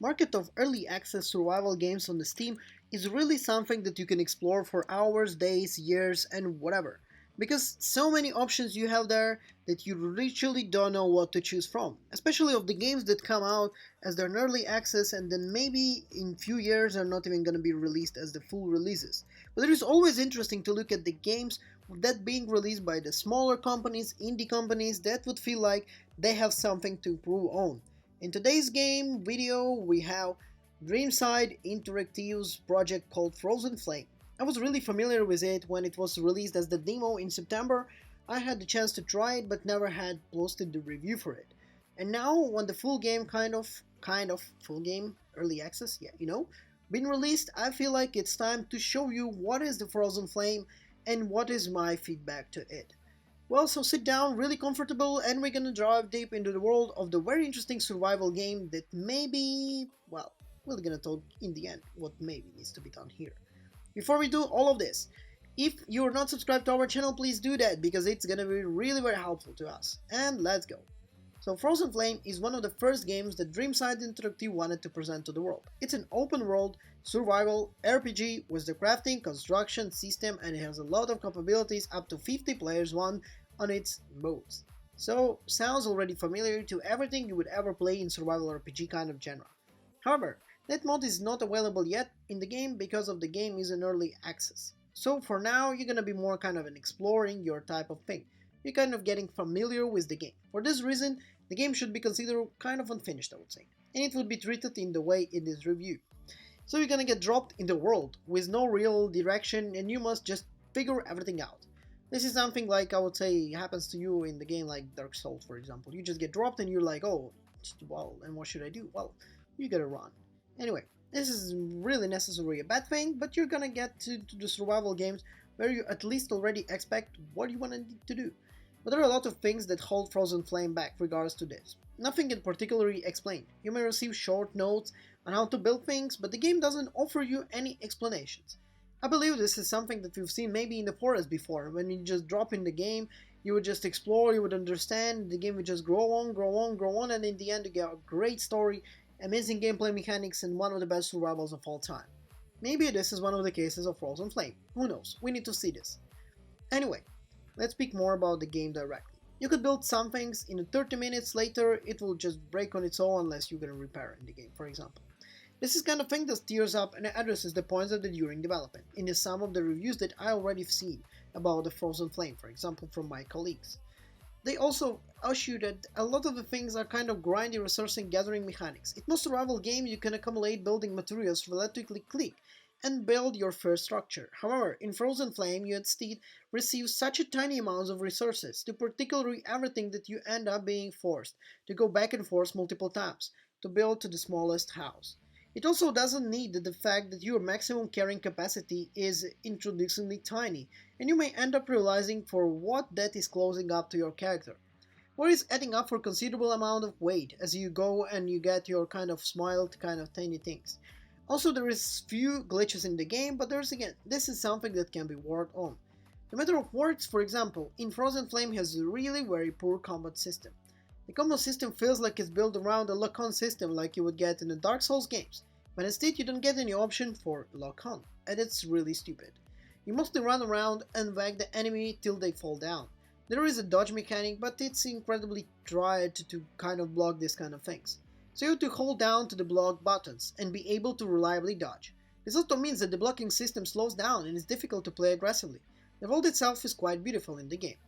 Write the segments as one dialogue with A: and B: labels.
A: market of early access survival games on the Steam is really something that you can explore for hours, days, years, and whatever. Because so many options you have there that you literally don't know what to choose from. Especially of the games that come out as their early access and then maybe in few years are not even going to be released as the full releases. But it is always interesting to look at the games that being released by the smaller companies, indie companies that would feel like they have something to improve on. In today's game video, we have Dreamside Interactive's project called Frozen Flame. I was really familiar with it when it was released as the demo in September. I had the chance to try it but never had posted the review for it. And now when the full game kind of full game early access, yeah, been released, I feel like it's time to show you what is the Frozen Flame and what is my feedback to it. Well, so sit down, really comfortable, and we're gonna dive deep into the world of the very interesting survival game that maybe, well, we're gonna talk in the end what maybe needs to be done here. Before we do all of this, if you're not subscribed to our channel, please do that because it's gonna be really very helpful to us. And let's go. So Frozen Flame is one of the first games that Dreamside Interactive wanted to present to the world. It's an open world survival RPG with the crafting construction system and it has a lot of capabilities up to 50 players one on its modes. So sounds already familiar to everything you would ever play in survival RPG kind of genre. However, that mode is not available yet in the game because of the game is in early access. So for now you're gonna be more kind of an exploring your type of thing. You're kind of getting familiar with the game. For this reason, the game should be considered kind of unfinished, I would say, and it will be treated in the way it is reviewed. So you're gonna get dropped in the world with no real direction and you must just figure everything out. This is something like I would say happens to you in the game like Dark Souls, for example. You just get dropped and you're like, oh, well, and what should I do? Well, you gotta run. Anyway, this is really necessarily a bad thing, but you're gonna get to the survival games where you at least already expect what you wanna to do. But there are a lot of things that hold Frozen Flame back regards to this. Nothing in particularly explained. You may receive short notes on how to build things, but the game doesn't offer you any explanations. I believe this is something that we've seen maybe in the forest before, when you just drop in the game, you would just explore, you would understand, the game would just grow on, grow on, grow on, and in the end you get a great story, amazing gameplay mechanics, and one of the best survivals of all time. Maybe this is one of the cases of Frozen Flame. Who knows? We need to see this. Anyway, let's speak more about the game directly. You could build some things, in 30 minutes later it will just break on its own unless you're gonna repair it in the game, for example. This is kind of thing that steers up and addresses the points of the during development, in the some of the reviews that I already have seen about the Frozen Flame, for example from my colleagues. They also assure that a lot of the things are kind of grindy resource and gathering mechanics. In most survival games you can accumulate building materials relatively quick and build your first structure. However, in Frozen Flame you instead receive such a tiny amounts of resources to particularly everything that you end up being forced to go back and forth multiple times to build to the smallest house. It also doesn't need the fact that your maximum carrying capacity is introducingly tiny, and you may end up realizing for what that is closing up to your character. Or is adding up for considerable amount of weight as you go and you get your kind of smiled kind of tiny things. Also there is few glitches in the game, but there's again, this is something that can be worked on. The matter of words, for example, in Frozen Flame has a really very poor combat system. The combo system feels like it's built around a lock-on system like you would get in the Dark Souls games, but instead you don't get any option for lock-on, and it's really stupid. You mostly run around and whack the enemy till they fall down. There is a dodge mechanic, but it's incredibly tried to kind of block these kind of things. So you have to hold down to the block buttons and be able to reliably dodge. This also means that the blocking system slows down and it's difficult to play aggressively. The world itself is quite beautiful in the game.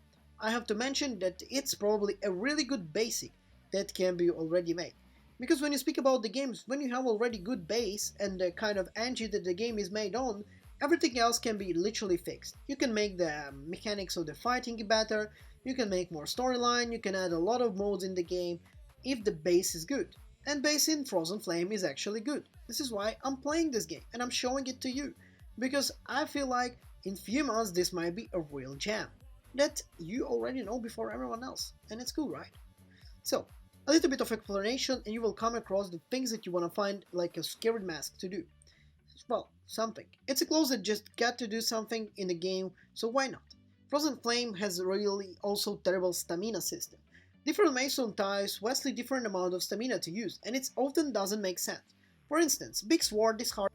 A: I have to mention that it's probably a really good basic that can be already made. Because when you speak about the games, when you have already good base and the kind of engine that the game is made on, everything else can be literally fixed. You can make the mechanics of the fighting better, you can make more storyline, you can add a lot of modes in the game if the base is good. And base in Frozen Flame is actually good. This is why I'm playing this game and I'm showing it to you. Because I feel like in few months this might be a real gem that you already know before everyone else, and it's cool, right? So, a little bit of explanation and you will come across the things that you want to find like a scared mask to do. Well, something. It's a close that just got to do something in the game, so why not? Frozen Flame has really also terrible stamina system. Different mason ties vastly different amount of stamina to use, and it often doesn't make sense. For instance, Big Sword is hard